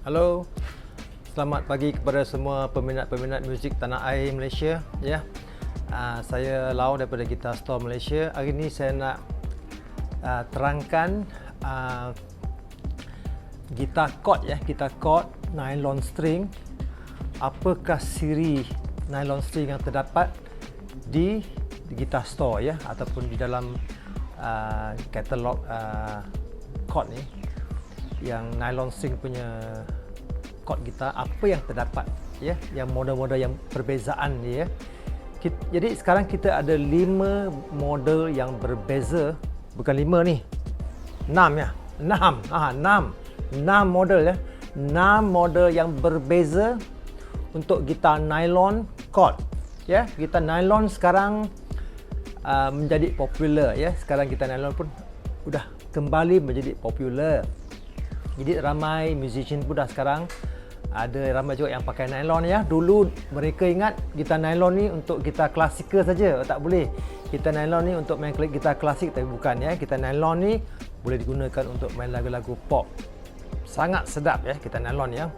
Halo, selamat pagi kepada semua peminat-peminat muzik tanah air Malaysia. Ya, saya Lau daripada Guitar Store Malaysia. Hari ini saya nak terangkan gitar chord ya, gitar chord nylon string. Apakah siri nylon string yang terdapat di Guitar Store ya, ataupun di dalam katalog chord ni, yang nylon string punya chord gitar, apa yang terdapat ya, yang model-model yang perbezaan dia. Jadi sekarang kita ada 5 model yang berbeza, bukan 5 ni, 6 ya, 6 model ya, 6 model yang berbeza untuk gitar nylon chord ya. Gitar nylon sekarang menjadi popular ya. Sekarang gitar nylon pun sudah kembali menjadi popular. Jadi ramai musician pun dah sekarang ada ramai juga yang pakai nylon ya. Dulu mereka ingat gitar nylon ni untuk gitar klasikal saja, tak boleh. Gitar nylon ni untuk main gitar klasik, tapi bukan ya. Gitar nylon ni boleh digunakan untuk main lagu-lagu pop. Sangat sedap ya gitar nylon ya.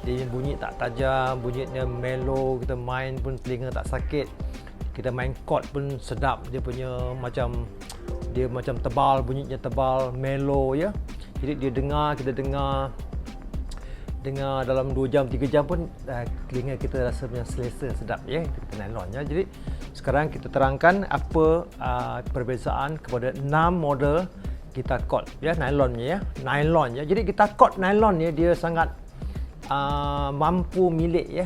Dia bunyi tak tajam, bunyinya mellow, kita main pun telinga tak sakit. Kita main chord pun sedap, dia macam tebal, bunyinya tebal, mellow ya. Jadi kita dengar dalam 2 jam 3 jam pun telinga kita rasa punya selesa, sedap ya, kita nylon ya. Jadi sekarang kita terangkan apa perbezaan kepada 6 model gitar chord ya, nylonnya ya, nylon ya. Jadi gitar chord nylon ni dia sangat mampu milik ya,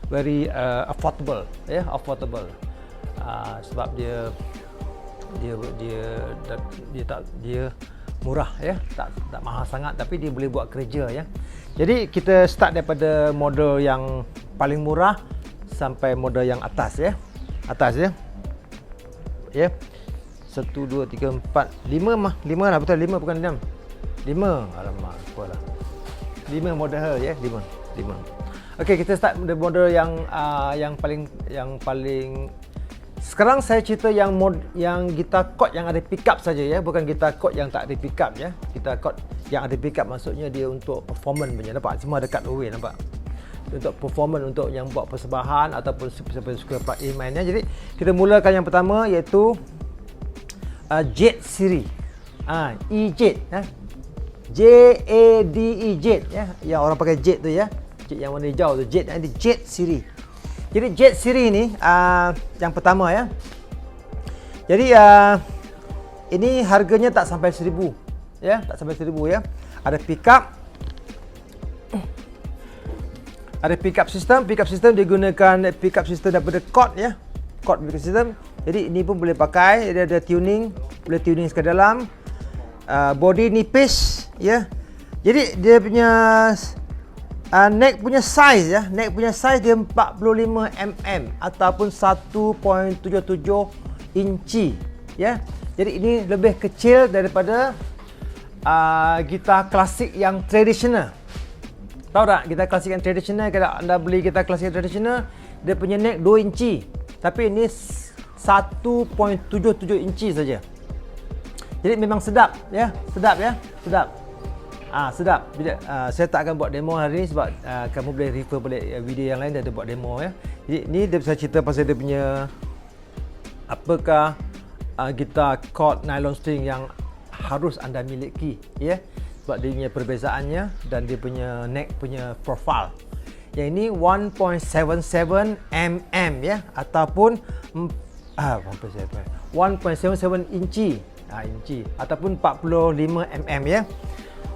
very affordable ya, sebab dia murah ya, tak mahal sangat, tapi dia boleh buat kerja ya. Jadi kita start daripada model yang paling murah sampai model yang atas ya. Ya. 1 2 3 4 5 lah, betul, 5 bukan 6. 5. Alamak, apalah. 5 model ya, 5. Okey, kita start model yang paling sekarang saya cerita yang gitar chord yang ada pickup saja ya, bukan gitar chord yang tak ada pickup ya. Gitar chord yang ada pickup maksudnya dia untuk performance punya, nampak? Semua ada cut away, nampak? Untuk performance, untuk yang buat persembahan ataupun siapa suka mainnya. Jadi kita mulakan yang pertama iaitu Jade siri. E-Jade ya. Jade Jade ya. Yang orang pakai Jade tu ya. Jade yang warna hijau tu, Jade. Ini Jade siri. Jadi Jade siri ni yang pertama ya. Jadi ini harganya tak sampai 1,000 ya, tak sampai 1,000 ya. Ada pickup. Ada pickup system digunakan pickup system daripada chord ya. Chord pickup system. Jadi ini pun boleh pakai, dia ada tuning, boleh tuning ke dalam. Body nipis ya. Jadi dia punya neck punya size ya, dia 45 mm ataupun 1.77 inci ya. Jadi ini lebih kecil daripada gitar klasik yang tradisional. Tahu tak gitar klasik yang tradisional? Kalau anda beli gitar klasik yang tradisional, dia punya neck 2 inci, tapi ini 1.77 inci saja. Jadi memang sedap ya, sedap. Saya tak akan buat demo hari ni sebab kamu boleh refer balik video yang lain, dia ada buat demo ya. Jadi ni dia bisa cerita pasal dia punya apakah gitar chord nylon string yang harus anda miliki ya, sebab dia punya perbezaannya dan dia punya neck punya profile. Yang ini 1.77 mm ya, ataupun 1.77 inci ataupun 45 mm ya.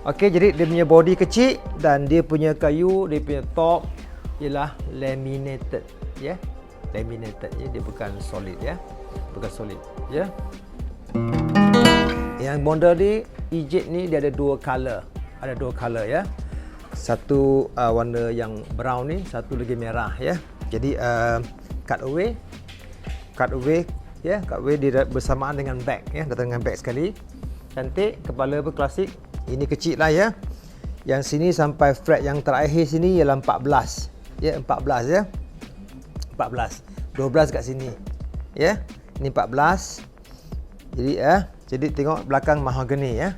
Okey, jadi dia punya body kecil dan dia punya kayu, dia punya top ialah laminated ya. Laminated ya, dia bukan solid ya. Yang model ni E-Jade ni dia ada 2 color. Ada 2 color ya. Satu warna yang brown ni, satu lagi merah ya. Jadi cut away ya, cut away dia bersamaan dengan back ya, datang dengan back sekali. Cantik, kepala pun klasik. Ini kecil lah ya. Yang sini sampai fret yang terakhir sini ialah 14. Ya, 14 ya. 14. 12 kat sini. Ya. Ini 14. Jadi tengok belakang mahogany ya.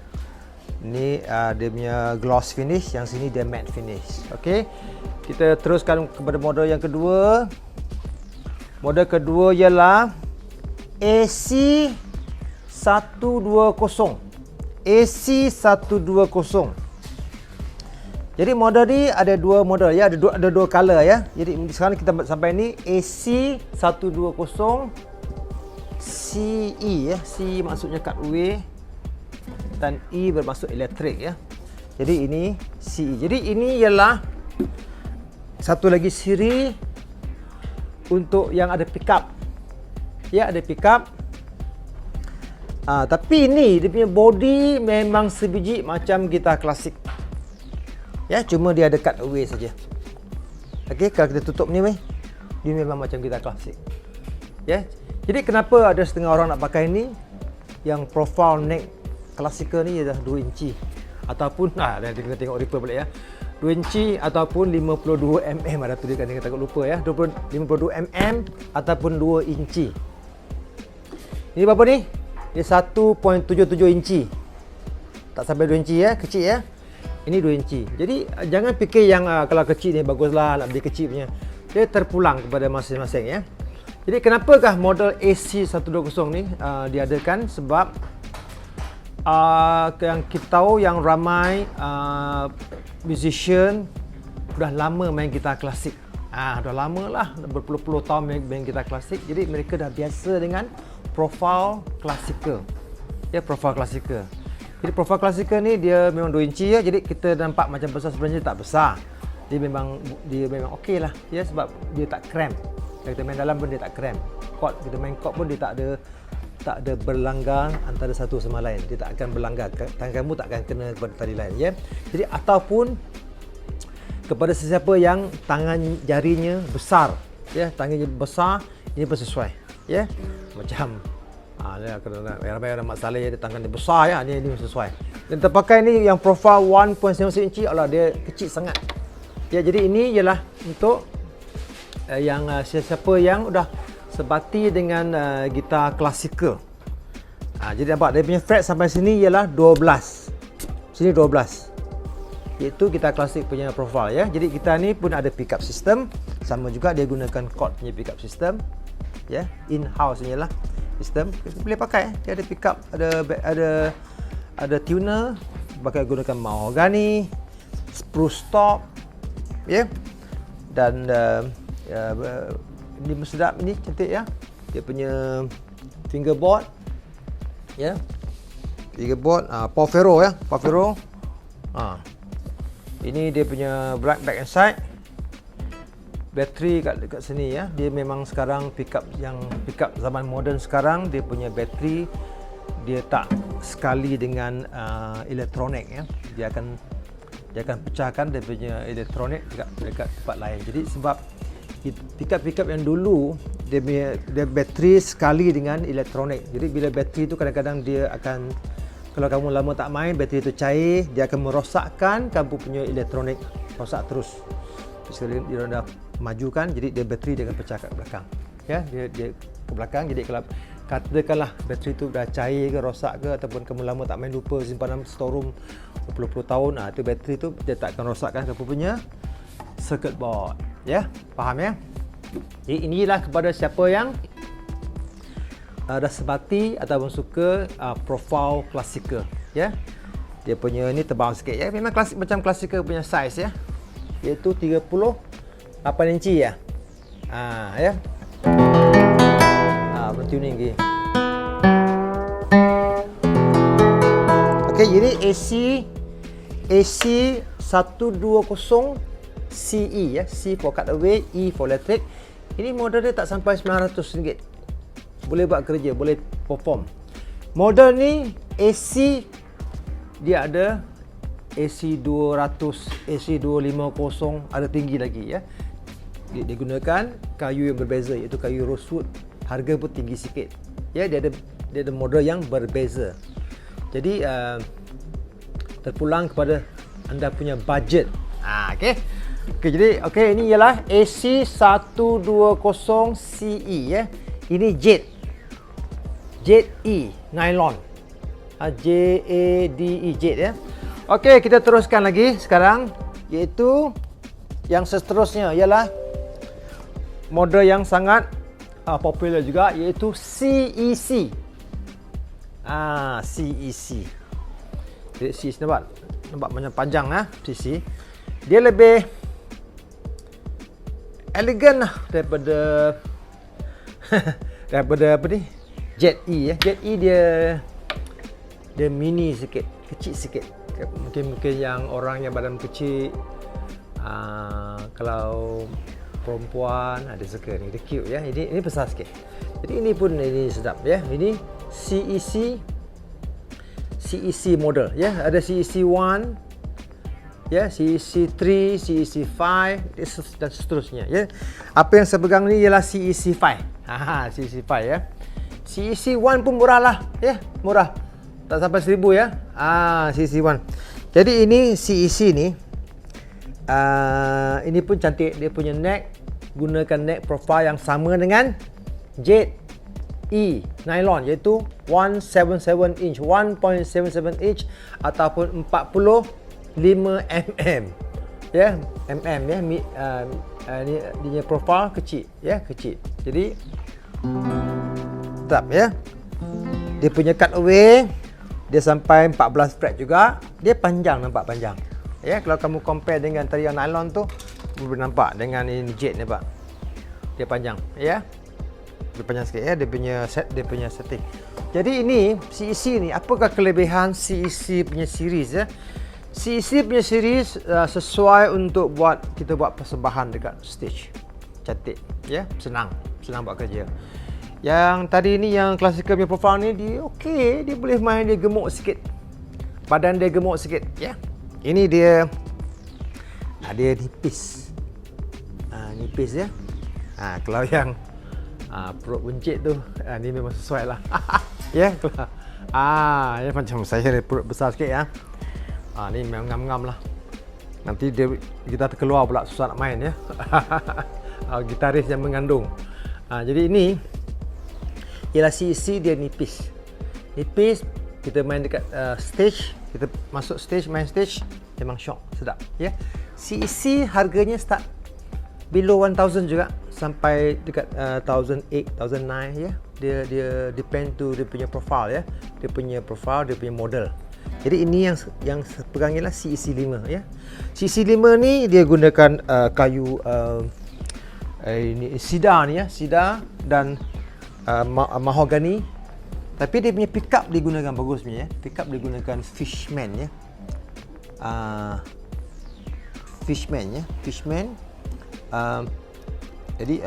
Ni dia punya gloss finish, yang sini dia matte finish. Okey. Kita teruskan kepada model yang kedua. Model kedua ialah AC120. AC120. Jadi model ni ada dua model ya, ada dua color ya. Jadi sekarang kita sampai ni AC120 CE ya. C maksudnya cut away dan E bermaksud elektrik ya. Jadi ini CE. Jadi ini ialah satu lagi siri untuk yang ada pickup. Ya, ada pickup. Tapi ini dia punya body memang sebiji macam gitar klasik. Ya, cuma dia ada cut away saja. Okey, kalau kita tutup ni dia memang macam gitar klasik. Ya. Jadi kenapa ada setengah orang nak pakai ni yang profile neck klasikal ni adalah 2 inci ataupun nanti kita tengok Ripple balik ya. 2 inci ataupun 52 mm, ada tuliskan dia takut lupa ya. 52 mm ataupun 2 inci. Ini berapa ni? Dia 1.77 inci. Tak sampai 2 inci ya, kecil ya. Ini 2 inci. Jadi jangan fikir yang kalau kecil ni baguslah, nak beli kecil punya. Dia terpulang kepada masing-masing ya. Jadi kenapakah model AC120 ni diadakan? Sebab yang kita tahu yang ramai musician dah lama main gitar klasik. Dah lama lah, berpuluh-puluh tahun main gitar klasik. Jadi mereka dah biasa dengan profile klasikal. Ya, profile klasikal. Jadi profile klasikal ni dia memang 2 inci ya. Jadi kita nampak macam besar, sebenarnya tak besar. Dia memang okey lah ya, sebab dia tak cramp. Kalau kita main dalam pun dia tak cramp. Chord, kita main chord pun dia tak ada berlanggar antara satu sama lain. Dia tak akan berlanggar. Tangan kamu tak akan kena kepada tali lain ya. Jadi ataupun kepada sesiapa yang tangan jarinya besar ya, tangannya besar, ini pun sesuai ya. Macam ramai orang masalah ya, dia tangan dia besar ya, ini sesuai. Dan terpakai ni yang profile 1.76 inci, Allah dia kecil sangat. Ya, jadi ini ialah untuk yang sesiapa yang dah sebati dengan gitar klasikal. Jadi nampak dia punya fret sampai sini ialah 12. Sini 12. Iaitu gitar klasik punya profile ya. Jadi kita ni pun ada pickup system, sama juga dia gunakan chord punya pickup system. Ya, in-house ni lah sistem. Kita boleh pakai. Dia ada pickup, ada tuner, pakai gunakan mahogany, spruce top. Ya. Dan ini sedap, ini cantik ya. Dia punya fingerboard ya. Fingerboard Porfero ya, Porfero. Ini dia punya back and side. Bateri kat sini ya. Dia memang sekarang pickup zaman moden sekarang, dia punya bateri dia tak sekali dengan elektronik ya. Dia akan pecahkan dia punya elektronik dekat tempat lain. Jadi sebab pickup yang dulu dia bateri sekali dengan elektronik. Jadi bila bateri tu kadang-kadang dia akan, kalau kamu lama tak main, bateri tu cair, dia akan merosakkan kamu punya elektronik, rosak terus. Sekali dia dah majukan, jadi dia bateri dia akan pecah kat belakang. Ya, dia ke belakang. Jadi kalau katakanlah bateri tu dah cair ke, rosak ke, ataupun kamu lama tak main, lupa simpan dalam storeroom berpuluh-puluh tahun, tu bateri tu dia tak akan rosakkan kamu punya circuit board. Ya, faham ya? Jadi inilah kepada siapa yang dah sebati ataupun suka profile klasikal ya. Dia punya ni tebal sikit ya. Memang klasik, macam klasikal punya size ya. Iaitu 38 inci ya. Ya. Bertuning lagi. Okey, jadi AC120 CE ya. C for cut away, E for electric. Ini model dia tak sampai RM900. Boleh buat kerja, boleh perform. Model ni AC dia ada AC200, AC250, ada tinggi lagi ya. Dia gunakan kayu yang berbeza, iaitu kayu rosewood. Harga pun tinggi sikit. Ya, dia ada model yang berbeza. Jadi terpulang kepada anda punya budget. Okey. Jadi ini ialah AC120 CE ya. Ini Jade E nylon. J-A-D-E, Jade ya. Okey, kita teruskan lagi sekarang, iaitu yang seterusnya ialah model yang sangat popular juga, iaitu CEC. CEC. Jadi CEC nampak macam panjang CEC. Dia lebih elegan daripada daripada apa ni? Jet E ya. Jet E dia mini sikit, kecil sikit. Mungkin yang orang yang badan kecil, kalau perempuan ada suka ni, dia cute ya. Ini besar sikit. Jadi ini pun ini sedap ya. Ini CEC model ya. Ada CEC 1 ya, CEC 3, CEC 5 dan seterusnya ya. Apa yang saya pegang ni ialah CEC 5. CEC 5 ya. CEC 1 pun murah lah ya, murah. Tak sampai 1000 ya. CEC 1. Jadi ini CEC ni ini pun cantik, dia punya neck gunakan neck profile yang sama dengan Jade E nylon, iaitu 177 inch, 1.77 inch ataupun 45 mm ya, ya. Ni dia profile kecil ya, kecil. Jadi tetap ya. Dia punya cutaway dia sampai 14 thread juga. Dia panjang, nampak panjang. Ya, kalau kamu compare dengan tadi yang nylon tu, boleh nampak dengan ini Jade ni, Pak. Dia panjang, ya. Dia panjang sikit ya, dia punya setting. Jadi ini CEC ni, apakah kelebihan CEC punya series ya? CEC punya series sesuai untuk kita buat persembahan dekat stage. Cantik, ya, senang buat kerja. Yang tadi ni yang classical punya profile ni dia okey, dia boleh main, dia gemuk sikit. Badan dia gemuk sikit, ya. Ini dia nipis. Nipis ya. Kalau yang perut buncit tu, ni memang sesuai lah. Ya, ya macam saya ni perut besar sikit ya. Ni memang ngam-ngam lah. Nanti kita terkeluar pula, susah nak main ya. Gitaris yang mengandung. Jadi ini ialah CEC, dia nipis. Nipis, kita main dekat stage, kita masuk stage, main stage, memang syok, sedap ya. CEC harganya start below 1000 juga sampai dekat 1008, 1009 ya. Dia depend to dia punya profile ya. Dia punya profile, dia punya model. Jadi ini yang pegang ialah CEC 5 ya. CEC 5 ni dia gunakan kayu ini cedar ni ya, cedar dan mahogany. Tapi dia punya pickup digunakan bagus punya ya. Pickup digunakan Fishman ya. Fishman ya. Fishman. Jadi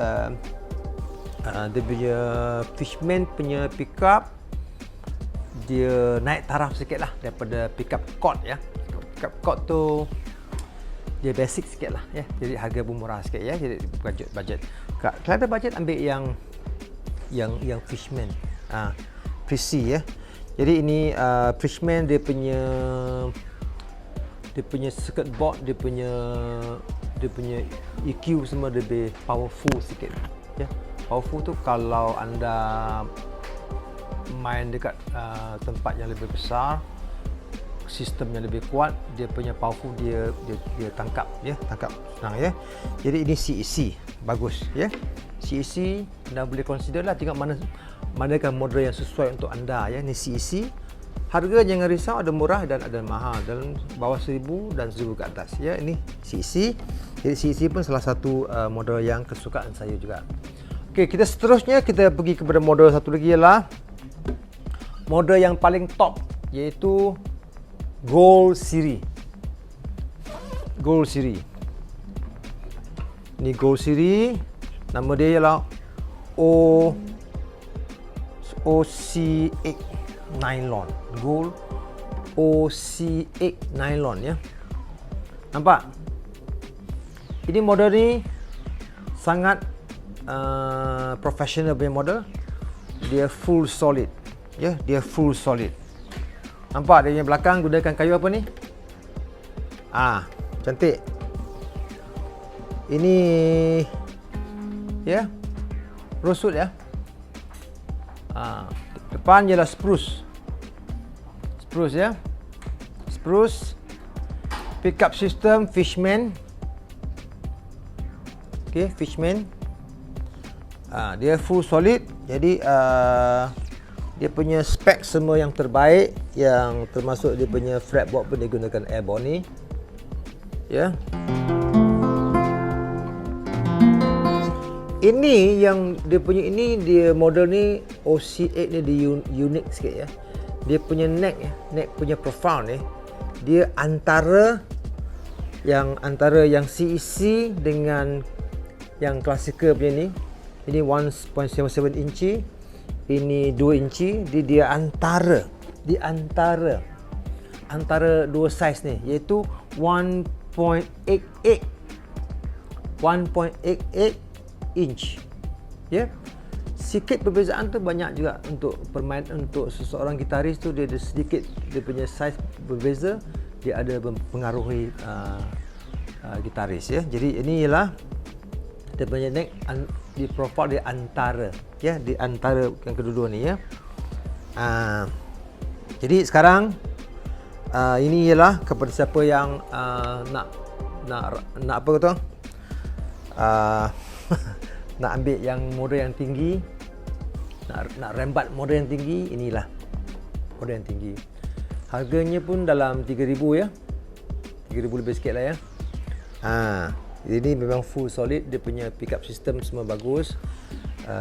dia punya Fishman punya pickup dia naik taraf sikit lah daripada pickup Cort ya. Pickup Cort tu dia basic sikit lah ya. Jadi harga pun murah sikit ya. Jadi budget. Kalau ada budget ambil yang Fishman. Prissy ya. Jadi ini Fishman dia punya circuit board, dia punya EQ semua lebih powerful sikit ya. Powerful tu kalau anda main dekat tempat yang lebih besar, sistem yang lebih kuat, dia punya powerful dia tangkap senang ya. Jadi ini CEC bagus ya. CEC anda boleh consider lah, tengok manakah model yang sesuai untuk anda ya. Ini CEC. Harga jangan risau, ada murah dan ada mahal, dalam bawah 1000 dan 1000 ke atas ya. Ini CEC. Jadi CEC pun salah satu model yang kesukaan saya juga. Okey, kita seterusnya kita pergi kepada model satu lagi ialah model yang paling top, iaitu Gold Series. Gold Series. Ini Gold Series. Nama dia ialah OC8 nylon. Gold OC8 nylon ya. Nampak? Ini model ni sangat professional punya model. Dia full solid. Ya, dia full solid. Nampak dia punya belakang gunakan kayu apa ni? Cantik. Ini ya, rosewood ya. Depan ialah spruce. spruce ya. Spruce. Pickup system Fishman. Okey, Fishman. Dia full solid. Jadi dia punya spek semua yang terbaik, yang termasuk dia punya fretboard pun dia gunakan airborne ni. Ya. Ini yang dia punya ini, dia model ni OC8 ni dia unik sikit ya. Dia punya neck ya, neck punya profile ni dia antara yang CEC dengan yang klasikal punya ni. Ini 1.77 inci, ini 2 inci. Dia antara dua saiz ni, iaitu 1.88 inch. Ya. Sikit perbezaan tu banyak juga untuk untuk seseorang gitaris tu, dia ada sedikit dia punya saiz berbeza, dia ada mempengaruhi gitaris ya. Jadi ini ialah dia punya neck di profile di antara ya, di antara yang kedua-dua ni ya. Jadi sekarang ini ialah kepada siapa yang nak apa kata nak ambil yang model yang tinggi, nak rembat model yang tinggi, inilah model yang tinggi. Harganya pun dalam 3,000 ya. 3,000 lebih sikit lah ya. Ini memang full solid, dia punya pickup system semua bagus.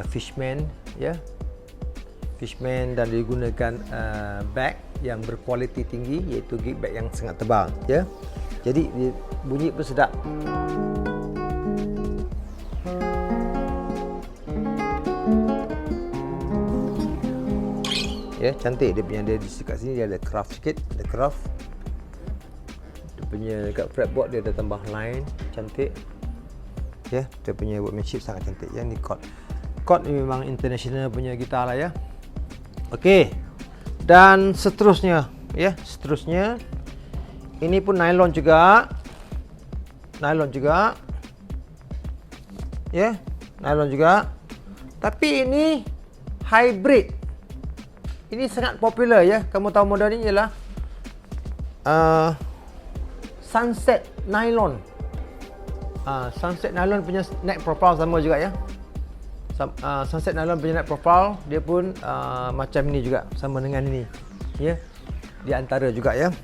Fishman ya. Fishman, dan digunakan bag yang berkualiti tinggi, iaitu gig bag yang sangat tebal ya. Jadi bunyi pun sedap. Ya, cantik dia punya. Dia di dekat sini dia ada craft sikit, ada craft. Dia punya dekat fretboard dia ada tambah line, cantik. Ya, dia punya workmanship sangat cantik ya. Ni chord ni memang international punya gitar lah ya. Okey. Dan seterusnya ya, seterusnya ini pun nylon juga. Nylon juga. Ya, nylon juga. Tapi ini hybrid. Ini sangat popular ya. Kamu tahu model ni ialah Sunset Nylon. Sunset Nylon punya neck profile sama juga ya. Sunset Nylon punya neck profile dia pun macam ni juga, sama dengan ini ya. Di antara juga ya.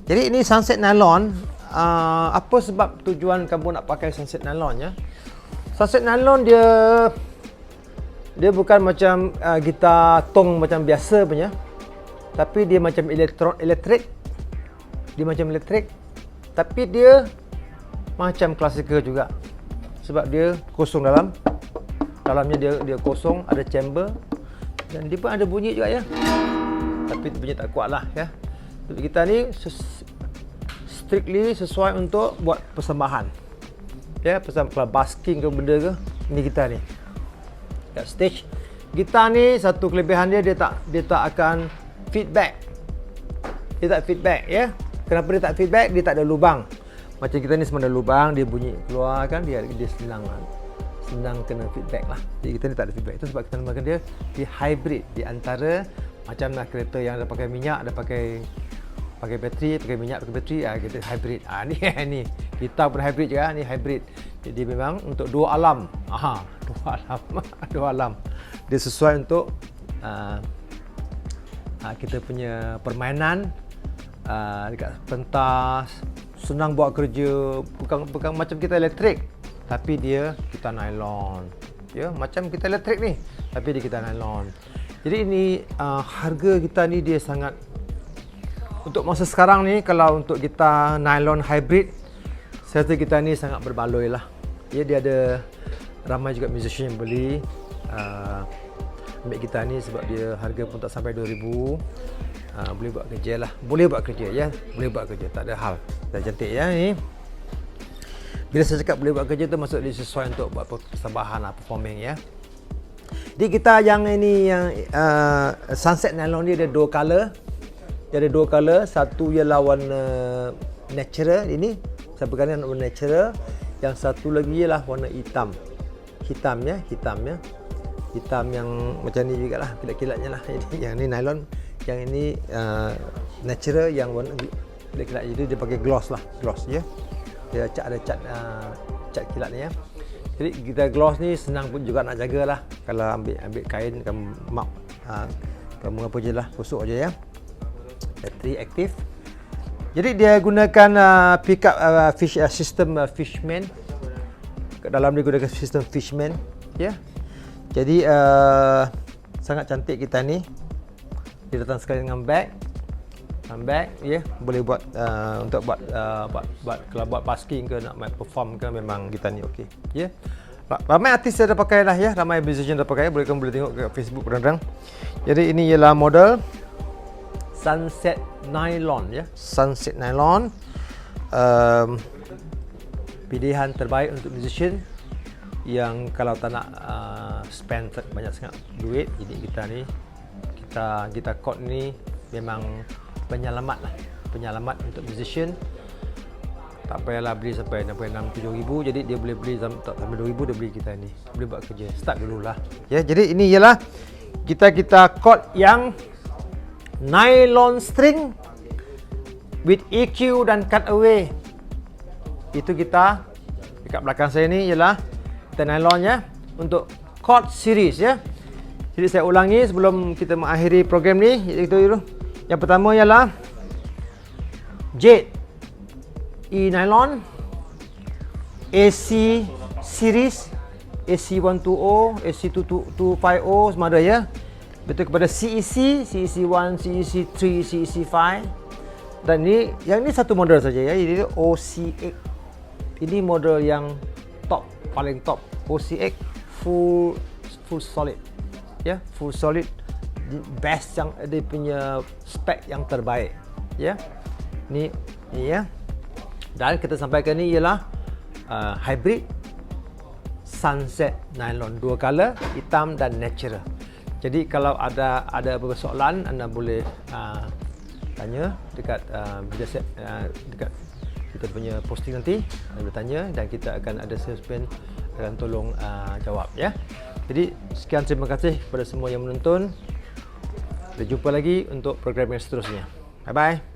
Jadi ini Sunset Nylon. Apa sebab tujuan kamu nak pakai Sunset Nylon ya? Sunset Nylon dia bukan macam gitar tong macam biasa punya, tapi dia macam elektrik. Dia macam elektrik, tapi dia macam klasikal juga. Sebab dia kosong dalamnya dia kosong, ada chamber, dan dia pun ada bunyi juga ya. Tapi bunyi tak kuat lah ya. Gitar ni strictly sesuai untuk buat persembahan. Ya, kalau basking ke benda ke, ini gitar ni. Kat stage, gitar ni satu kelebihan dia tak akan feedback. Dia tak feedback ya. Kenapa dia tak feedback? Dia tak ada lubang. Macam kita ni semua ada lubang, dia bunyi keluar kan, dia senang kena feedback lah. Jadi kita ni tak ada feedback. Itu sebab kita namakan dia hybrid, di antara macam nak kereta yang ada pakai minyak, ada pakai bateri, pakai minyak, pakai bateri, kita hybrid. Ni kita pun hybrid juga, ni hybrid. Jadi memang untuk dua alam. Dua alam. Dia sesuai untuk kita punya permainan dekat pentas, senang buat kerja, bukan macam kita elektrik, tapi kita nylon. Ya, macam kita elektrik ni, tapi kita nylon. Jadi ini harga kita ni dia sangat, untuk masa sekarang ni, kalau untuk kita nylon hybrid, saya rasa kita ni sangat berbaloi lah. Ya, dia ada ramai juga musician yang beli ambil gitar ni sebab dia harga pun tak sampai 2,000. Boleh buat kerja lah. Boleh buat kerja ya. Boleh buat kerja, tak ada hal. Dah cantik ya ni. Bila saya cakap boleh buat kerja tu, maksud dia sesuai untuk buat persembahan lah, performing ya. Jadi gitar yang ini, yang Sunset Nylon dia ada dua color. Dia ada dua color. Satu ialah warna natural ini. Saya pegang ni warna natural. Yang satu lagi ialah warna hitam. Hitam ya. Hitam yang macam ni jugalah, kilat-kilatnya lah. Yang ni nylon, Yang ini natural, yang warna kilat itu dia pakai gloss lah, gloss ya. Dia ada cat kilat ni ya. Jadi kita gloss ni senang pun juga nak jaga lah. Kalau ambil kain kamu map, kamu apa je lah, tusuk je ya. Bateri aktif. Jadi dia gunakan pickup sistem Fishman. Kat dalam dia gunakan sistem Fishman ya. Jadi sangat cantik kita ni. Dia datang sekali dengan bag ya, boleh buat untuk buat kalau buat basking ke, nak main perform ke, memang kita ni okey ya. Ramai artis dah pakai lah ya, ramai musician dah pakai, boleh tengok kat Facebook kadang-kadang. Jadi ini ialah model Sunset Nylon ya, Sunset Nylon, pilihan terbaik untuk musician yang kalau tak nak spend banyak sangat duit. Jadi kita cord ni memang penyelamat lah, penyelamat untuk musician. Tak payahlah beli sampai 6-7 ribu. Jadi dia boleh beli tak sampai 2 ribu, dia beli kita ni, boleh buat kerja, start dululah ya. Jadi ini ialah kita cord yang nylon string with EQ dan cutaway. Itu kita dekat belakang saya ni ialah kita nylon ya, untuk cord series ya. Jadi saya ulangi sebelum kita mengakhiri program ni. Yang pertama ialah Jade E nylon, AC series, AC120, AC250 semua ada ya. Betul kepada CEC, CEC1, CEC3, CEC5. Dan ni yang ni satu model saja ya. Jadi OCX. Ini model yang top, paling top. OCX full solid. Ya, full solid, best, yang dia punya spek yang terbaik ya. Ni ya. Dan kita sampaikan ni ialah hybrid sunset nylon, dua color, hitam dan natural. Jadi kalau ada beberapa soalan, anda boleh tanya dekat dekat kita punya posting nanti, anda boleh tanya dan kita akan ada salesman akan tolong jawab ya. Jadi sekian, terima kasih kepada semua yang menonton. Kita jumpa lagi untuk program yang seterusnya. Bye bye.